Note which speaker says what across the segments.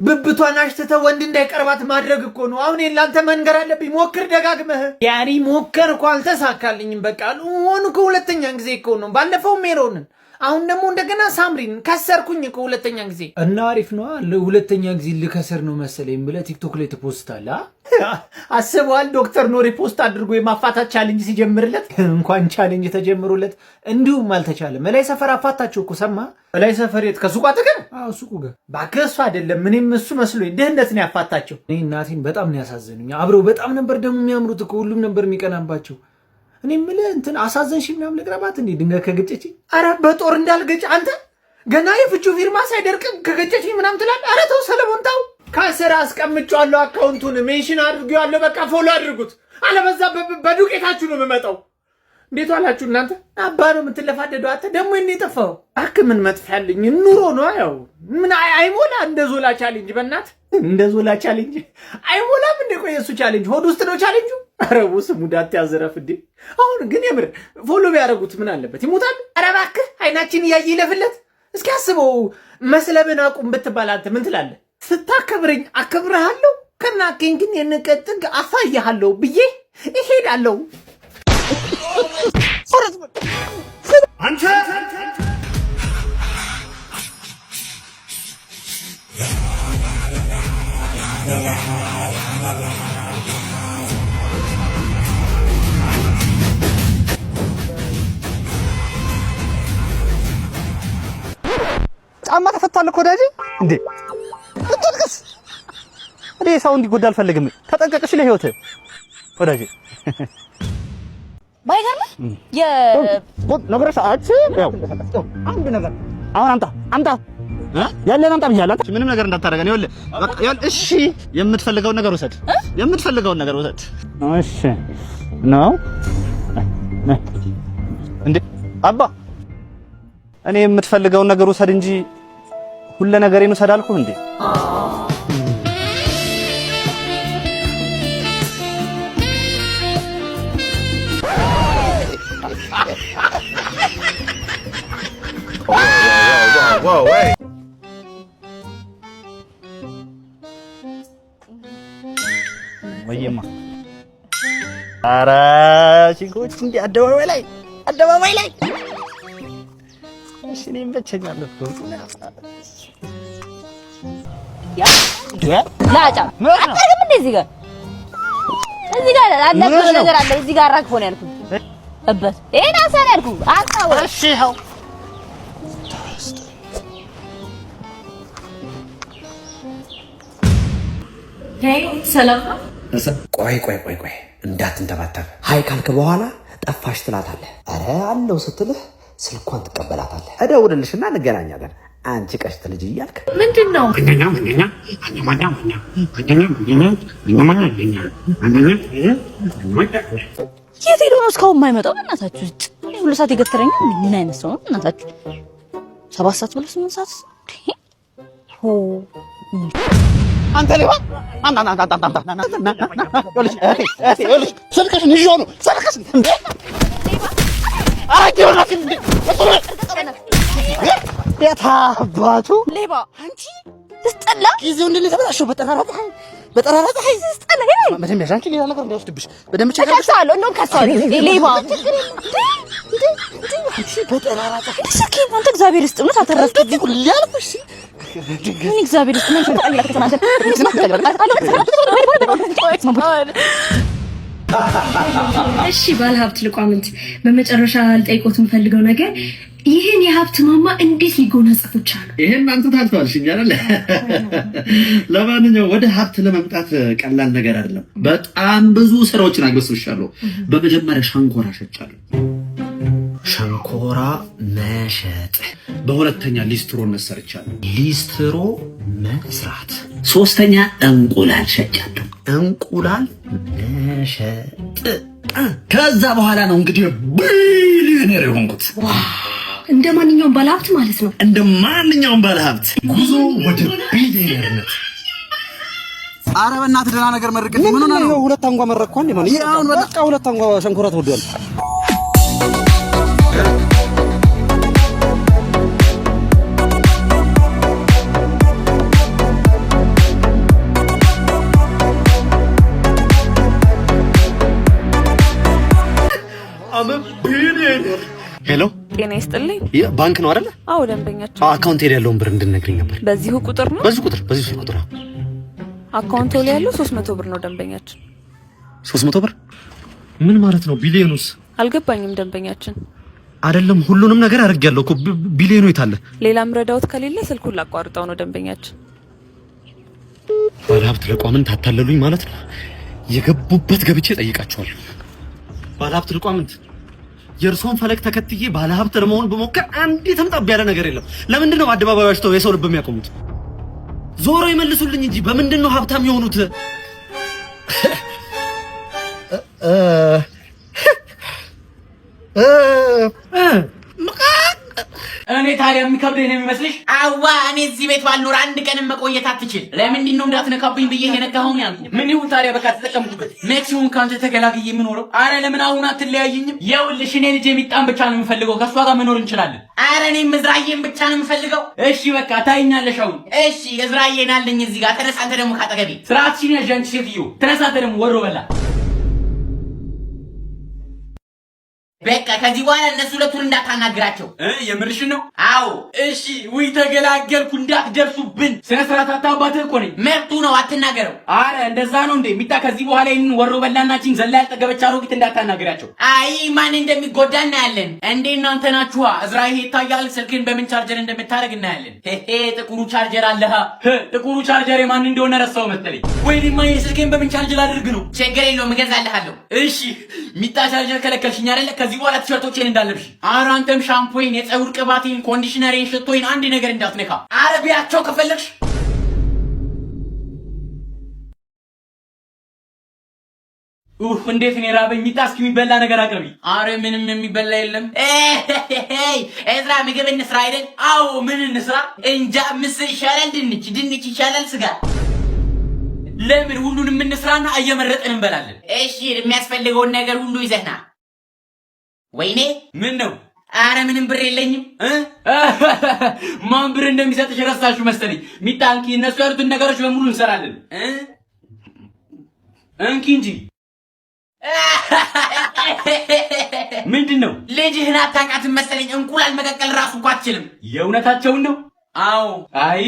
Speaker 1: ብብቷን አሽተተ ወንድ እንዳይቀርባት ማድረግ እኮ ነው። አሁን የላንተ መንገር አለብኝ። ሞክር ደጋግመህ። ያሪ ሞከር እኮ አልተሳካልኝም። በቃ ሆንኩ ሁለተኛ ጊዜ እኮ ነው። ባለፈው ሜሮንን አሁን ደግሞ እንደገና ሳምሪን ከሰርኩኝ እኮ ሁለተኛ ጊዜ እና አሪፍ ነው። ለሁለተኛ ጊዜ ልከሰር ነው መሰለኝ ብለህ ቲክቶክ ላይ ትፖስታለህ። አስበዋል ዶክተር ኖሪ ፖስት አድርጎ የማፋታት ቻሌንጅ ሲጀምርለት እንኳን ቻሌንጅ ተጀምሮለት እንዲሁም አልተቻለም። ላይ ሰፈር አፋታቸው እኮ ሰማ። ላይ ሰፈር የት ከሱቁ አጠገብ? አዎ ሱቁ ጋር። እባክህ እሱ አይደለም እኔም እሱ መስሎኝ ድህነት ነው ያፋታቸው። እኔ እናቴን በጣም ነው ያሳዘኑኝ። አብረው በጣም ነበር ደግሞ የሚያምሩት እኮ ሁሉም ነበር የሚቀናባቸው። እኔ ምልህ እንትን አሳዘንሽ ምናምን ልቅረባት እንዴ ድንገት ከገጨች? አረ በጦር እንዳልገጭ አንተ ገና የፍቹ ፊርማ ሳይደርቅ ከገጨች ምናምን ትላለህ። አረ ተው ሰለሞን ተው። ከስራ አስቀምጫለሁ አካውንቱን ሜንሽን አድርጌዋለሁ። በቃ ፎሎ አድርጉት። አለበዛ በዱቄታችሁ ነው የምመጣው። እንዴት ዋላችሁ እናንተ? አባ ነው የምትለፋደደው። አንተ ደግሞ እኔ ጠፋው አክ ምን መጥፋልኝ ኑሮ ነው። ያው ምን አይሞላ እንደ ዞላ ቻሌንጅ በእናት እንደ ዞላ ቻሌንጅ አይሞላም። እንደ ቆይ እሱ ቻሌንጅ ሆድ ውስጥ ነው ቻሌንጁ። አረቡ ስሙዳት ያዘረፍ እንዴ። አሁን ግን የምር ፎሎ ቢያደርጉት ምን አለበት? ይሞታል። ኧረ እባክህ አይናችን እያየ ይለፍለት። እስኪ አስበው መስለምን አቁም ብትባል አንተ ምን ትላለህ? ስታከብረኝ አከብረሃለሁ ከናከኝ ግን የንቀጥግ አሳያለሁ ብዬ እሄዳለሁ። አንተ
Speaker 2: ጫማ ተፈታለ እኮ ወዳጄ እንዴ ተጠንቀስ። እኔ ሰው እንዲጎዳ አልፈልግም። ተጠንቀቅሽ ለህይወት ወዳጄ።
Speaker 3: ባይገርም
Speaker 2: ነገሮች ያው አንድ ነገር አሁን አምጣ ያለን አምጣ ብያለሁ። ምንም ነገር እንዳታደርገን። ይኸውልህ እሺ፣ የምትፈልገውን ነገር ውሰድ። እሺ ነው እንዴ አባ፣ እኔ የምትፈልገውን ነገር ውሰድ እንጂ ሁሉ ነገሬን ውሰድ አልኩህ እንዴ? ወይማ ኧረ ቺኮች እንደ አደባባይ ላይ እሺ፣ እኔም በቸኛለሁ እኮ
Speaker 3: ላጫ አታርግም። እንደዚህ ጋር አለ ነገር አለ። እዚህ ጋር አራግፎ ነው ያልኩት እበት ይሄን አሰር ያልኩት አጣው።
Speaker 2: እሺ ይኸው
Speaker 3: ሰላም።
Speaker 4: ቆይ እንዳትንተባተብ። ሀይ ካልክ በኋላ ጠፋሽ ትላታለህ። አረ አለው ስትልህ ስልኳን ትቀበላታለህ። እደውልልሽና እንገናኛለን አንቺ ቀሽት ልጅ እያልክ
Speaker 3: ምንድነው? የት ሄዶ ነው እስካሁን የማይመጣው? እናታችሁ ሁሉ ሰዓት የገተረኝ ምን አይነት ሰው ነው እናታችሁ? 7 ሰዓት ብለህ 8 ሰዓት
Speaker 2: አንተ ሌባ ስልክሽን ይዤው ነው ስልክሽን እንዴ አራኪውናችን እንዴ የታባቱ ሌባ አንቺ ትስጠላ ጊዜው እንደተበላሸው በጠራራ ፀሐይ ትስጠላ በደንብ ያሻንቺ ሌላ ነገር እንዳይወስድብሽ በደንብ ቸክ ከሳለሁ እንደውም ከሳለሁ ሌባ እሺ በጠራራ ፀሐይ እስኪ አንተ እግዚአብሔር ይስጥልህ አተረፍኩ ሁሉ ያልኩሽ ምን እግዚአብሔር ይስጥልህ ተቀበላ ከተናገር
Speaker 5: እሺ ባለሀብት ልቋምንት በመጨረሻ ልጠይቆት የምፈልገው ነገር ይሄን የሀብት ማማ እንዴት ሊጎናጸፉ ቻሉ?
Speaker 6: ይሄን አንተ ታልተዋልሽኝ አይደል? ለማንኛውም ወደ ሀብት ለመምጣት ቀላል ነገር አይደለም። በጣም ብዙ ስራዎችን አግበስብሻለሁ። በመጀመሪያ ሸንኮራ ሸጫለሁ።
Speaker 4: ሸንኮራ መሸጥ።
Speaker 6: በሁለተኛ ሊስትሮ ሰርቻለሁ።
Speaker 4: ሊስትሮ መስራት።
Speaker 6: ሶስተኛ እንቁላል ሸጫለሁ።
Speaker 4: እንቁላል መሸጥ።
Speaker 6: ከዛ በኋላ ነው እንግዲህ ቢሊዮነር የሆንኩት።
Speaker 5: እንደ ማንኛውም ባለሀብት ማለት ነው።
Speaker 6: እንደ ማንኛውም ባለሀብት ጉዞ ወደ ቢሊዮነርነት።
Speaker 2: ኧረ በእናትህ ደህና ነገር መርቅልኝ። ምን ሆነ ነው? ሁለት አንጓ መረቅኩ እንዴ ነው? አሁን በቃ ሁለት አንጓ ሸንኮራ ተወዷል።
Speaker 7: ሄሎ
Speaker 3: ጤና ይስጥልኝ።
Speaker 7: ባንክ ነው አይደል?
Speaker 3: አዎ ደንበኛችን።
Speaker 7: አካውንት ላይ ያለውን ብር እንድነግሪኝ ነበር።
Speaker 3: በዚሁ ቁጥር ነው?
Speaker 7: በዚህ ቁጥር።
Speaker 3: አካውንቱ ላይ ያለው 300 ብር ነው ደንበኛችን።
Speaker 7: 300 ብር ምን ማለት ነው? ቢሊዮኑስ?
Speaker 3: አልገባኝም ደንበኛችን።
Speaker 7: አይደለም ሁሉንም ነገር አድርጌያለሁ እኮ ቢሊዮኑ የት አለ?
Speaker 3: ሌላም ረዳውት ከሌለ ስልኩን ላቋርጠው ነው ደንበኛችን።
Speaker 7: ባለሀብት ለቋምን ታታለሉኝ ማለት ነው። የገቡበት ገብቼ ጠይቃቸዋለሁ። ባለሀብት ለቋምንት የእርሶን ፈለግ ተከትዬ ባለሀብት ለመሆን በሞከር አንዲትም ጠብ ያለ ነገር የለም። ለምንድን ነው በአደባባይ ዋሽተው የሰው ልብ የሚያቆሙት? ዞሮ ይመልሱልኝ እንጂ በምንድን ነው ሀብታም የሆኑት?
Speaker 1: እኔ ታዲያ የሚከብደኝ ነው የሚመስልሽ? አዋ እኔ እዚህ ቤት ባልኖር አንድ ቀንም መቆየት አትችል። ለምንድን ነው እንዳትነካብኝ ብዬ የነካሁን ያልኩ። ምን ይሁን ታዲያ በቃ ተጠቀምኩበት። መቼውን ካንተ ተገላግዬ የምኖረው? አረ ለምን አሁን አትለያይኝም? ይኸውልሽ እኔ ልጄ ሚጣን ብቻ ነው የምፈልገው። ከሷ ጋር መኖር እንችላለን። አረ እኔ እዝራዬን ብቻ ነው የምፈልገው። እሺ በቃ ታይኛለሽ አሁን። እሺ እዝራዬን አለኝ እዚህ ጋር። ተነሳ አንተ ደግሞ ካጠገቤ። ስርዓትሽን ያዥ አንቺ ሴትዮ። ተነሳ አንተ ደግሞ ወሮ በላ። በቃ ከዚህ በኋላ እነሱ ሁለቱን እንዳታናግራቸው። የምርሽ ነው? አዎ። እሺ ውይ ተገላገልኩ። እንዳትደርሱብን። ስነ ስርዓት አታባትህ እኮ ነኝ። መብቱ ነው አትናገረው። አረ እንደዛ ነው እንዴ? ሚጣ ከዚህ በኋላ ይህንን ወሮ በላናችን ዘላ ያልጠገበች አሮጊት እንዳታናግራቸው። አይ ማን እንደሚጎዳ እናያለን። እንዴ እናንተ ናችኋ። እዝራ ይሄ ይታያል። ስልክን በምን ቻርጀር እንደምታደርግ እናያለን። ጥቁሩ ቻርጀር አለሃ። ጥቁሩ ቻርጀር ማን እንደሆነ ረሳው መሰለኝ። ወይኔማ ስልኬን በምን ቻርጀር አድርግ ነው? ችግር የለውም እገዛልሃለሁ። እሺ ሚጣ ቻርጀር ከለከልሽኝ አይደለ? ከዚህ በኋላ ቲሸርቶቼን እንዳለብሽ። ኧረ አንተም ሻምፖይን፣ የፀጉር ቅባቴን፣ ኮንዲሽነሬን፣ ሽቶይን አንድ ነገር እንዳትነካ። ኧረ ቢያቸው ከፈለግሽ። እንዴት ነው ራበኝ። ሚጣ እስኪ የሚበላ ነገር አቅርቢ። ኧረ ምንም የሚበላ የለም። እዝራ ምግብ እንስራ አይደል? አዎ ምን እንስራ? እንጃ ምስር ይሻላል? ድንች ይሻላል? ስጋ? ለምን ሁሉንም እንስራና እየመረጥን እንበላለን። እሺ የሚያስፈልገውን ነገር ሁሉ ይዘህና። ወይኔ ምን ነው? አረ ምንም ብር የለኝም። ማን ብር እንደሚሰጥሽ ረሳችሁ መሰለኝ። ሚጣ እንኪ፣ እነሱ ያሉትን ነገሮች በሙሉ እንሰራለን። እንኪ እንጂ ምንድነው? ልጅህን አታውቃትም መሰለኝ። እንቁላል መቀቀል ራሱ እንኳን አትችልም። የእውነታቸውን ነው? አዎ። አይ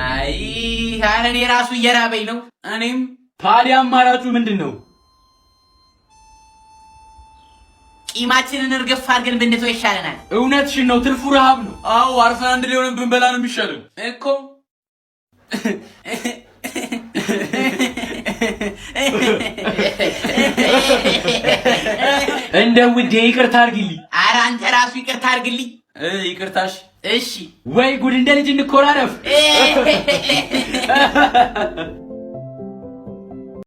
Speaker 1: አይ ኧረ እኔ ራሱ እየራበኝ ነው። እኔም ታዲያ አማራጩ ምንድን ነው? ቂማችንን እርግፍ አድርገን ብንተው ይሻለናል። እውነትሽን ነው። ትርፉ ረሃብ ነው። አዎ አርፈን አንድ ላይ ሆነን ብንበላ ነው የሚሻለን እኮ። እንደ ውዴ ይቅርታ አድርግልኝ። ኧረ አንተ ራሱ ይቅርታ አድርግልኝ። ይቅርታሽ። እሺ ወይ ጉድ! እንደ ልጅ እንኮራረፍ።